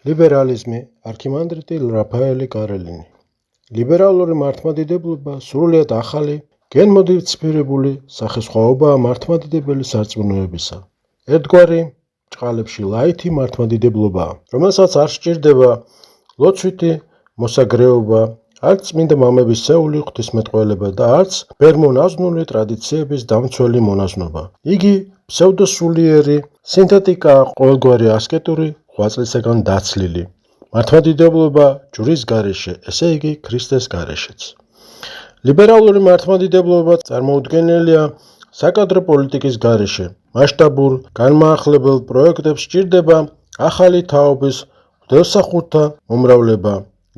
ლიბერალიზმი, არქიმანდრიტი რაფაელი კარელინი. ლიბერალური მართლმადიდებლობა სრულიად ახალი, გენმოდიფიცირებული სახესხვაობაა მართლმადიდებელი სარწმუნოებისა. ერთგვარი ჭყალებში ლაითი მართლმადიდებლობაა, რომელსაც არ სჭირდება ლოცვითი მოსაგრეობა, არც წმინდა მამების სეული ღვთისმეტყველება და არც ბერმონაზვნული ტრადიციების დამცველი მონაზვნობა. იგი ფსევდოსულიერი სინთეტიკაა ყოველგვარი ასკეტური ღვაწლისაგან დაცლილი. მართლმადიდებლობა ჯვრის გარეშე, ესე იგი ქრისტეს გარეშეც. ლიბერალური მართლმადიდებლობა წარმოუდგენელია საკადრო პოლიტიკის გარეშე. მასშტაბურ, განმაახლებელ პროექტებს სჭირდება ახალი თაობის ღვთისმსახურთა მომრავლება,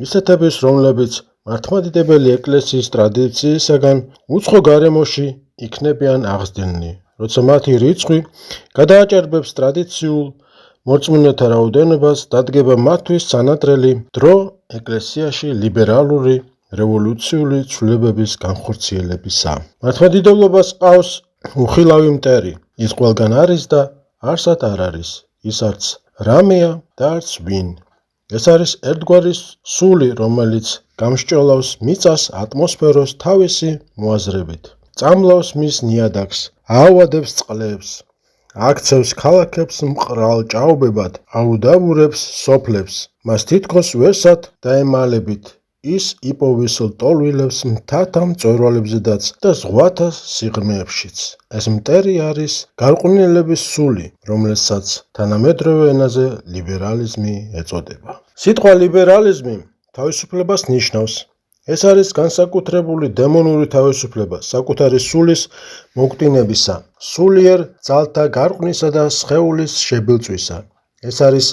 ისეთების, რომლებიც მართლმადიდებელი ეკლესიის ტრადიციისაგან უცხო გარემოში იქნებიან აღზრდილნი, როცა მათი რიცხვი გადააჭარბებს ტრადიციულ მორწმუნეთა რაოდენობას, დადგება მათთვის სანატრელი დრო ეკლესიაში ლიბერალური რევოლუციური ცვლილებების განხორციელებისა. მართლმადიდებლობას ყავს უხილავი მტერი, ის ყველგან არის და არსად არ არის, ის არც რამეა და არც ვინ. ეს არის ერთგვარი სული, რომელიც გამსჭოლავს მიწას ატმოსფეროს თავისი მოაზრებით, წამლავს მის ნიადაგს, აავადებს წყლებს, აქცევს ქალაქებს მყრალ ჭაობებად, აუდაბურებს სოფლებს, მას თითქოს ვერსად დაემალებით, ის იპოვის ლტოლვილებს მთათა მწვერვალებზედაც და ზღვათა სიღრმეებშიც. ეს მტერი არის გარყვნილების სული, რომელსაც თანამედროვე ენაზე ლიბერალიზმი ეწოდება. სიტყვა ლიბერალიზმი თავისუფლებას ნიშნავს. ეს არის განსაკუთრებული დემონური თავისუფლება საკუთარი სულის მოგტინებისა, სულიერ ძალთა გარყვნისა და სხეულის შებილწვისა. ეს არის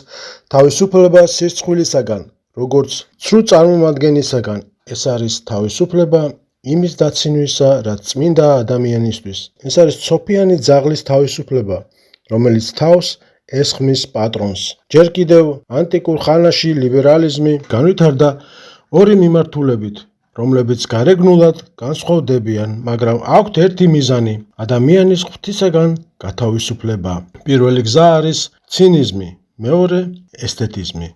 თავისუფლება სირცხვილისაგან, როგორც ცრუ წარმომადგენლისაგან. ეს არის თავისუფლება იმის დაცინვისა, რაც წმინდა ადამიანისთვის. ეს არის ცოფიანი ძაღლის თავისუფლება, რომელიც თავს ესხმის პატრონს. ჯერ კიდევ ანტიკურ ხანაში ლიბერალიზმი განვითარდა ორი მიმართულებით, რომლებიც გარეგნულად განსხვავდებიან, მაგრამ აქვთ ერთი მიზანი: ადამიანის ღვთისაგან გათავისუფლება. პირველი გზა არის ცინიზმი, მეორე ესთეტიზმი.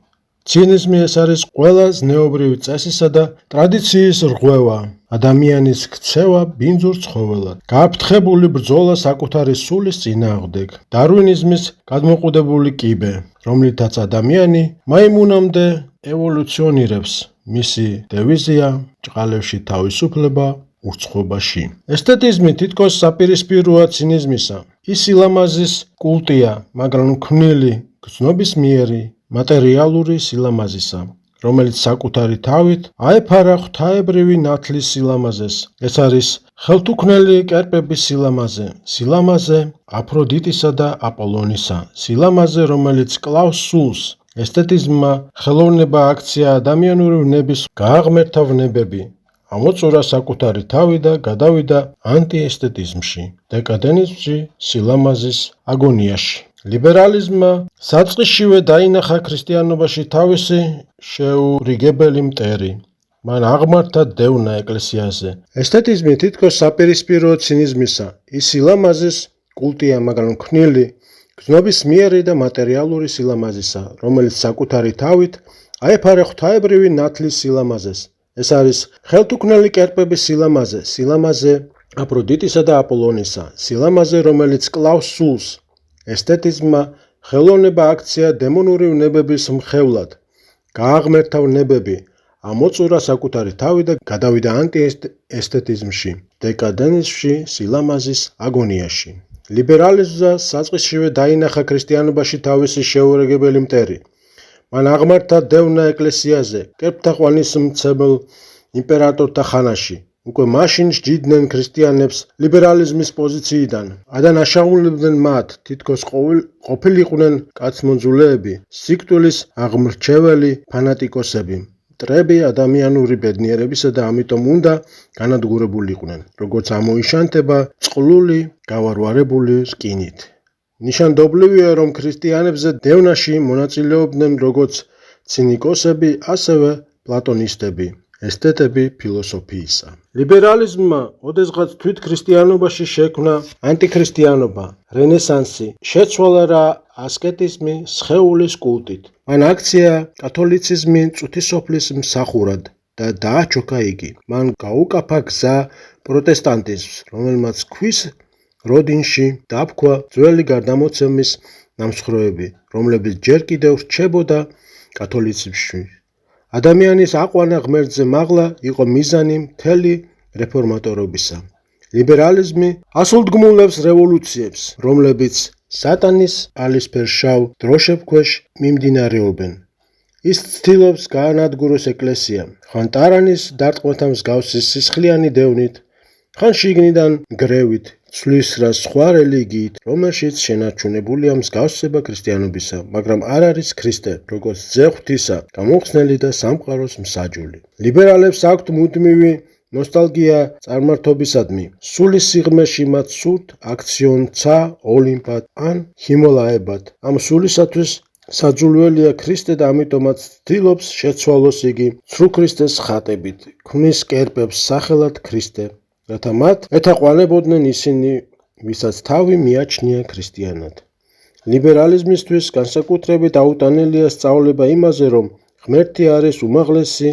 ცინიზმი ეს არის ყველა ზნეობრივი წესისა და ტრადიციის რღვევა, ადამიანის ქცევა ბინძურ ცხოველად, გააფრთხებული ბრძოლა საკუთარი სულის წინააღმდეგ, დარვინიზმის გადმოყუდებული კიბე, რომლითაც ადამიანი მაიმუნამდე ევოლუციონირებს. მისი დევიზია ჭყალებში თავისუფლება ურცხობაში. ესთეტიზმი თითქოს საპირისპიროა ცინიზმისა. ის სილამაზის კულტია, მაგრამ ქმნილი გრძნობისმიერი მატერიალური სილამაზისა, რომელიც საკუთარი თავით აეფარა ღვთაებრივი ნათლის სილამაზეს. ეს არის ხელთუქმნელი კერპების სილამაზე, სილამაზე აფროდიტისა და აპოლონისა, სილამაზე, რომელიც კლავს სულს. ესთეტიზმმა ხელოვნება აქცია ადამიანური ვნების გააღმერთა ვნებები, ამოწურა საკუთარი თავი და გადავიდა ანტიესთეტიზმში, დეკადენიზმში, სილამაზის აგონიაში. ლიბერალიზმმა საწყისშივე დაინახა ქრისტიანობაში თავისი შეურიგებელი მტერი. მან აღმართა დევნა ეკლესიაზე. ესთეტიზმი თითქოს საპირისპიროა ცინიზმისა. ის სილამაზის კულტია, მაგრამ ქმნილი გრძნობისმიერი და მატერიალური სილამაზისა, რომელიც საკუთარი თავით აეფარა ღვთაებრივი ნათლის სილამაზეს. ეს არის ხელთუქმნელი კერპების სილამაზე, სილამაზე აფროდიტისა და აპოლონისა, სილამაზე, რომელიც კლავს სულს. ესთეტიზმმა ხელოვნება აქცია დემონური ვნებების მხევლად, გააღმერთა ვნებები, ამოწურა საკუთარი თავი და გადავიდა ანტიესთეტიზმში, დეკადენიზმში, სილამაზის აგონიაში. ლიბერალიზმმა საწყისშივე დაინახა ქრისტიანობაში თავისი შეურიგებელი მტერი. მან აღმართა დევნა ეკლესიაზე, კერპთაყვანისმცემელ იმპერატორთა ხანაში. უკვე მაშინ სჯიდნენ ქრისტიანებს ლიბერალიზმის პოზიციიდან. ადანაშაულებდნენ მათ, თითქოს ყოფილიყვნენ კაცმონძულეები, სიკვდილის აღმრჩეველი ფანატიკოსები, მტრები ადამიანური ბედნიერებისა და ამიტომ უნდა განადგურებულიყვნენ, როგორც ამოიშანტება წყლული, გავარვარებული რკინით. ნიშანდობლივია, რომ ქრისტიანებზე დევნაში მონაწილეობდნენ როგორც ცინიკოსები, ასევე პლატონისტები. ესთეტები ფილოსოფიისა. ლიბერალიზმმა ოდესღაც თვით ქრისტიანობაში შექმნა ანტიქრისტიანობა, რენესანსი, შეცვალა რა ასკეტიზმი სხეულის კულტით. მან აქცია კათოლიციზმი წუთისოფლის მსახურად და დააჩოქა იგი. მან გაუკაფა გზა პროტესტანტიზმს, რომელმაც ქვის როდინში დააფქვა ძველი გარდამოცემის ნამსხვრევები, რომლებიც ჯერ კიდევ რჩებოდა კათოლიციზმში. ადამიანის აყვანა ღმერთზე მაღლა იყო მიზანი მთელი რეფორმატორობისა. ლიბერალიზმი ასულდგმულებს რევოლუციებს, რომლებიც სატანის ალისფერ-შავ დროშებს ქვეშ მიმდინარეობენ. ის ცდილობს გაანადგუროს ეკლესია, ხან ტარანის დარტყმათა მსგავსი სისხლიანი დევნით, ხან შიგნიდან გრევით, ცვლის რა სხვა რელიგიით, რომელშიც შენარჩუნებულია მსგავსება ქრისტიანობისა, მაგრამ არ არის ქრისტე, როგორც ძე ღვთისა, გამომხსნელი და სამყაროს მსაჯული. ლიბერალებს აქვთ მუდმივი ნოსტალგია წარმართობისადმი. სულის სიღრმეში მათ სურთ აქციონ ცა ოლიმპად ან ჰიმალაებად. ამ სულისათვის საძულველია ქრისტე და ამიტომაც ცდილობს შეცვალოს იგი ცრუ ქრისტეს ხატებით, ქმნის კერპებს სახელად ქრისტე, რათა მათ ეთაყვანებოდნენ ისინი, ვისაც თავი მიაჩნია ქრისტიანად. ლიბერალიზმისთვის განსაკუთრებით აუტანელია სწავლება იმაზე, რომ ღმერთი არის უმაღლესი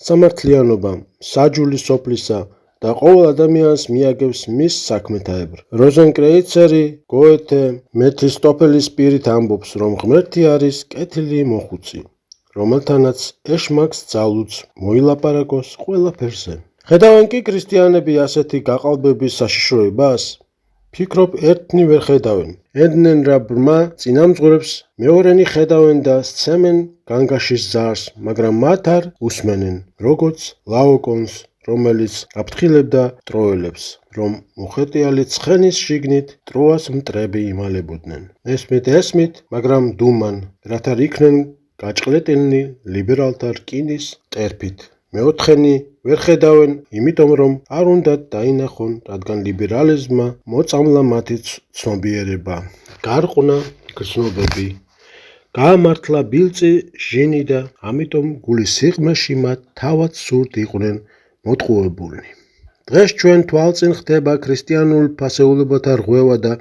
სამართლიანობა, საჯული სოფლისა და ყოველ ადამიანს მიაგებს მის საქმეთაებრ. როზენკრეიცერი, გოეთე, მეფისტოფელის პირით ამბობს, რომ ღმერთი არის კეთილი მოხუცი, რომელთანაც ეშმაკს ძალუძს მოილაპარაკოს ყველაფერზე. ხედავენ კი ქრისტიანები ასეთი გაყალბების საშიშროებას? ფიქრობ ერთნი ვერ ხედავენ. ეძნენ რა ბრმა წინამძღვრებს, მეორენი ხედავენ და სცემენ განგაშის ზარს, მაგრამ მათ არ უსმენენ, როგორც ლაოკონს, რომელიც აფრთხილებდა ტროელებს, რომ მოხეტიალი ცხენის შიგნით ტროას მტრები იმალებოდნენ. ესმით, მაგრამ დუმან, რათა იქნენ გაჭყლეტილნი ლიბერალთა რკინის ტერფით. მეოთხენი ვერ ხედავენ, იმიტომ რომ არ უნდათ დაინახონ, რადგან ლიბერალიზმმა მოწამლა მათი ცნობიერება, გარყვნა გრძნობები, გაამართლა ბილწი ჟინი და ამიტომ გულის სიღრმეში მათ თავად სურთ იყვნენ მოტყუებულნი. დღეს ჩვენ თვალწინ ხდება ქრისტიანულ ფასეულებათა რღვევა და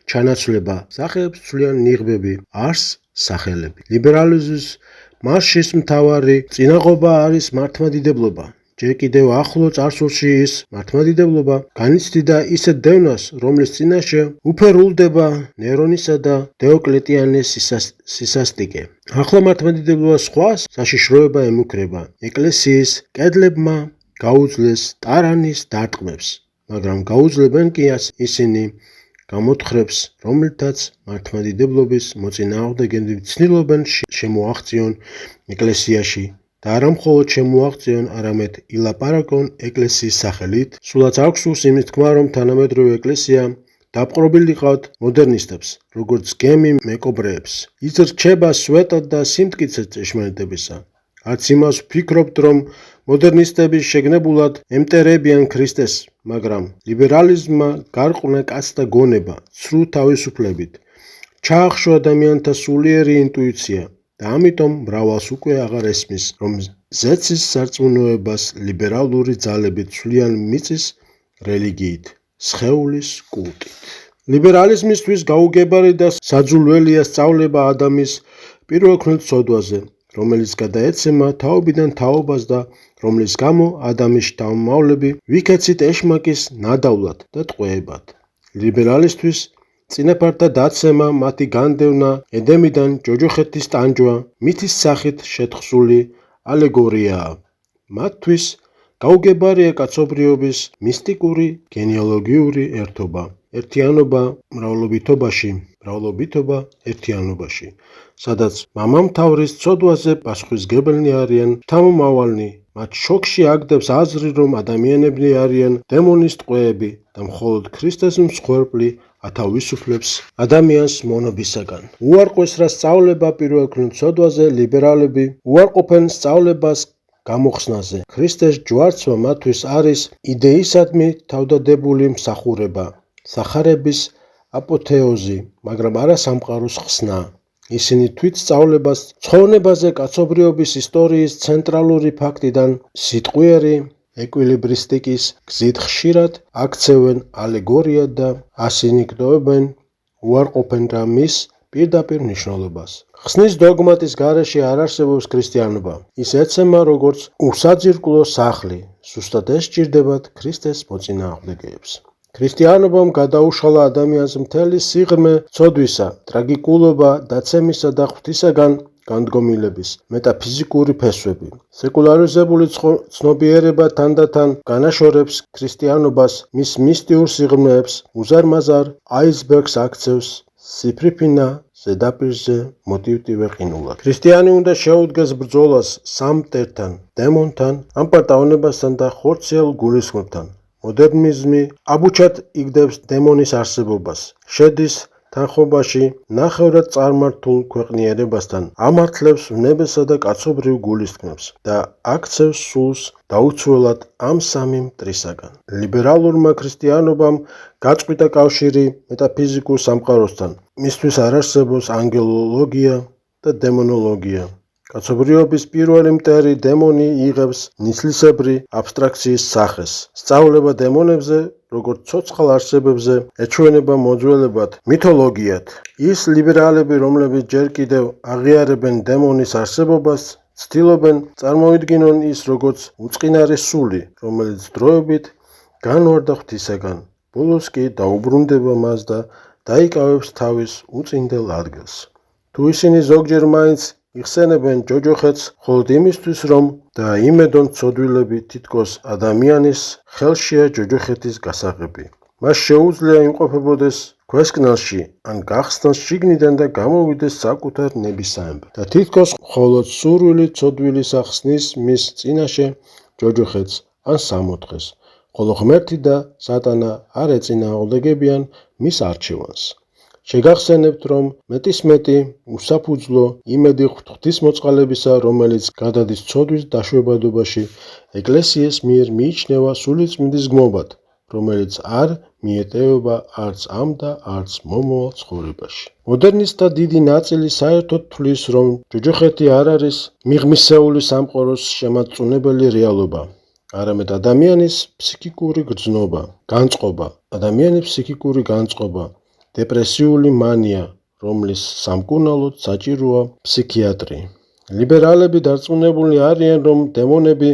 ჩანაცვლება, სახეებს ცვლიან ნიღბები, არს სახელები. ლიბერალიზმის მარშის მთავარი წინაღობა არის მართლმადიდებლობა. ჯერ კიდევ ახლო წარსულში ის მართლმადიდებლობა განიცდიდა ისეთ დევნას, რომლის წინაშე უფერულდება ნერონისა და დიოკლეტიანეს სისასტიკე. ახლა მართლმადიდებლობა სხვა საშიშროება ემუქრება. ეკლესიის კედლებმა გაუძლეს ტარანის დარტყმებს, მაგრამ გაუძლებენ კი ისინი გამოთხრებს, რომელთაც მართლმადიდებლობის მოწინააღმდეგეები ცდილობენ შემოაღწიონ ეკლესიაში და არა მხოლოდ შემოაღწიონ, არამედ ილაპარაკონ ეკლესიის სახელით. სულაც აქვს იმის თქმა, რომ თანამედროვე ეკლესია დაპყრობილიყავთ მოდერნისტებს, როგორც გემი მეკობრეებს. ის რჩება სვეტად და სიმტკიცედ ჭეშმარიტებისა. არც იმას ვფიქრობთ, რომ მოდერნისტები შეგნებულად ემტერებიან ქრისტეს, მაგრამ ლიბერალიზმმა გარყვნა კაცთა გონება ცრუ თავისუფლებით, ჩაახშო ადამიანთა სულიერი ინტუიცია და ამიტომ მრავალს უკვე აღარ ესმის, რომ ზეცის სარწმუნოებას ლიბერალური ძალები ცვლიან მიწის რელიგიით, სხეულის კულტით. ლიბერალიზმისთვის გაუგებარი და საძულველია სწავლება ადამის პირველქმნილ ცოდვაზე, რომელიც გადაეცემა თაობიდან თაობას და რომლის გამო ადამიანის შთამომავლები ვიქეცით ეშმაკის ნადავლად და ტყვეებად. ლიბერალისტვის წინაპართა დაცემა, მათი განდევნა ედემიდან ჯოჯოხეთის ტანჯვა მითის სახით შეთხსული ალეგორიაა. მათთვის გაუგებარია კაცობრიობის მისტიკური გენეალოგიური ერთობა, ერთიანობა მრავლობითობაში, მრავლობითობა ერთიანობაში, სადაც მამამთავრის ცოდვაზე პასუხისმგებელნი არიან შთამომავალნი. მათ შოკში აგდებს აზრი, რომ ადამიანები არიან დემონის ტყვეები და მხოლოდ ქრისტეს მსხვერპლი ათავისუფლებს ადამიანს მონობისაგან. უარყვეს რა სწავლება პირველქმნილ ცოდვაზე, ლიბერალები უარყოფენ სწავლებას გამოხსნაზე. ქრისტეს ჯვარცმა მათთვის არის იდეისადმი თავდადებული მსახურება, სახარების აპოთეოზი, მაგრამ არა სამყაროს ხსნა. ისინი თვით სწავლებას ცხოვრებაზე კაცობრიობის ისტორიის ცენტრალური ფაქტიდან სიტყვიერი ეკვილიბრისტიკის გზით ხშირად აქცევენ ალეგორიად და ასინიკდოვებენ უარყოფენ რა მის პირდაპირ მნიშვნელობას. ხსნის დოგმატის გარეშე არ არსებობს ქრისტიანობა. ის ეცემა როგორც უსაძირკვლო სახლი, ზუსტად ეს სჭირდებათ ქრისტეს მოწინააღმდეგეებს. ქრისტიანობამ გადაუშალა ადამიანს მთელი სიღრმე ცოდვისა, ტრაგიკულობა, დაცემისა და ღვთისაგან განდგომილების მეტაფიზიკური ფესვები. სეკულარიზებული ცნობიერება თანდათან განაშორებს ქრისტიანობას, მის მისტიურ სიღრმეებს, უზარმაზარ აისბერგს აქცევს სიფრიფინა ზედაპირზე მოტივტივე ყინულად. ქრისტიანი უნდა შეუდგეს ბრძოლას სამ მტერთან, დემონთან, ამპარტავნებასთან და ხორციელ გულისხმობთან. მოდერნიზმი აბუჩად იგდებს დემონის არსებობას, შედის თანხმობაში ნახევრად წარმართულ ქვეყნიერებასთან, ამართლებს ვნებესა და კაცობრიულ გულისხმებს და აქცევს სულს დაუცველად ამ სამი მტრისაგან. ლიბერალურმა ქრისტიანობამ გაწყვიტა კავშირი მეტაფიზიკურ სამყაროსთან. მისთვის არ არსებობს ანგელოლოგია და დემონოლოგია. კაცობრიობის პირველი მტერი დემონი იღებს ნისლისებრი აბსტრაქციის სახეს. სწავლება დემონებზე, როგორც ცოცხალ არსებებზე, ეჩვენება მოძველებად მითოლოგიად. ის ლიბერალები, რომლებიც ჯერ კიდევ აღიარებენ დემონის არსებობას, ცდილობენ წარმოიდგინონ ის როგორც უწყინარი სული, რომელიც დროებით განვარდა ღვთისაგან, ბოლოს კი დაუბრუნდება მას და დაიკავებს თავის უწინდელ ადგილს. თუ ისინი ზოგჯერ მაინც იხსენებენ ჯოჯოხეთს, მხოლოდ იმისთვის, რომ დაიმედონ ცოდვილები თითქოს ადამიანის ხელშია ჯოჯოხეთის გასაღები. მას შეუძლია იმყოფებოდეს ქვესკნელში ან გახსნას შიგნიდან და გამოვიდეს საკუთარ ნებისამებრ და თითქოს მხოლოდ სურვილი ცოდვილის ახსნის მის წინაშე ჯოჯოხეთს ან სამოთხეს, ხოლო ღმერთი და სატანა არ ეწინააღმდეგებიან მის არჩევანს. შეგახსენებთ, რომ მეტისმეტი უსაფუძვლო იმედი ღვთისმოწყალებისა, რომელიც გადადის ცოდვის დაშვებადობაში, ეკლესიის მიერ მიიჩნევა სულიწმინდის გმობად, რომელიც არ მიეტევება არც ამ და არც მომავალ ცხოვრებაში. მოდერნისტთა დიდი ნაწილი საერთოდ თვლის, რომ ჯოჯოხეთი არ არის მიღმისეული სამყაროს შემაწუნებელი რეალობა, არამედ ადამიანის ფსიქიკური გრძნობა, განწყობა, ადამიანის ფსიქიკური განწყობა, დეპრესიული მანია, რომლის სამკურნალოდ საჭიროა ფსიქიატრი. ლიბერალები დარწმუნებული არიან, რომ დემონები,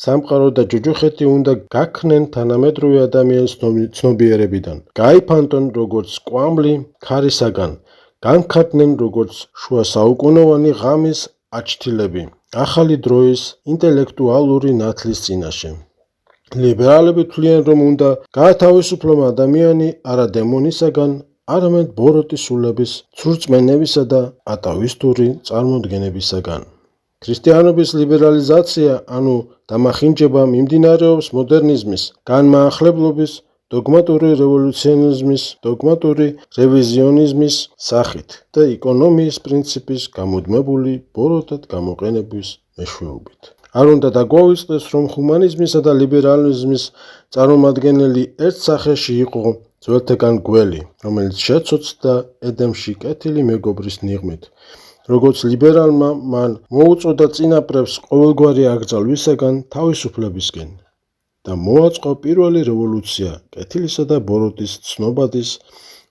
სამყარო და ჯოჯოხეთი უნდა გაქნენ თანამედროვე ადამიანის ცნობიერებიდან, გაიფანტონ როგორც კვამლი ქარისაგან, განქარდნენ როგორც შუა საუკუნოვანი ღამის აჩთილები, ახალი დროის ინტელექტუალური ნათლის წინაშე. ლიბერალები თვლიან, რომ უნდა გაათავისუფლონ ადამიანი არა დემონისაგან, არამედ ბოროტი სულების ცურწმენებისა და ატავისტური წარმოდგენებისაგან. ქრისტიანობის ლიბერალიზაცია, ანუ დამახინჯება, მიმდინარეობს მოდერნიზმის, განმაახლებლობის, დოგმატური რევოლუციონიზმის, დოგმატური რევიზიონიზმის სახით და ეკონომიის პრინციპის გამუდმებული ბოროტად გამოყენების მეშვეობით. არ უნდა დაგვავიწყდეს, რომ ჰუმანიზმისა და ლიბერალიზმის წარმომადგენელი ერთ სახეში იყო ძველთაგან გველი, რომელიც შეცოცდა ედემში კეთილი მეგობრის ნიღმით. როგორც ლიბერალმა მან მოუწოდა წინაპრებს ყოველგვარი აკრძალვისაგან თავისუფლებისკენ და მოაწყო პირველი რევოლუცია კეთილისა და ბოროტის ცნობადის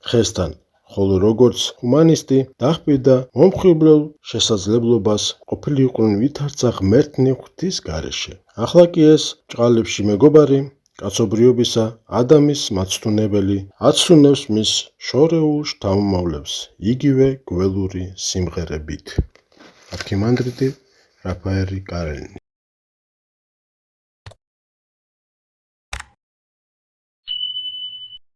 ხესთან, ხოლო როგორც ჰუმანისტი დახბირდა მომხიბვლელ შესაძლებლობას ყოფილიყონ ვითარცა ღმერთნი ღვთის გარეშე. ახლა კი ეს ჭყალებში მეგობარი კაცობრიობისა ადამის მაცდუნებელი აცრუნებს მის შორეულ შთამომავლებს იგივე გველური სიმღერებით. არქიმანდრიტი რაფაელი კარელი.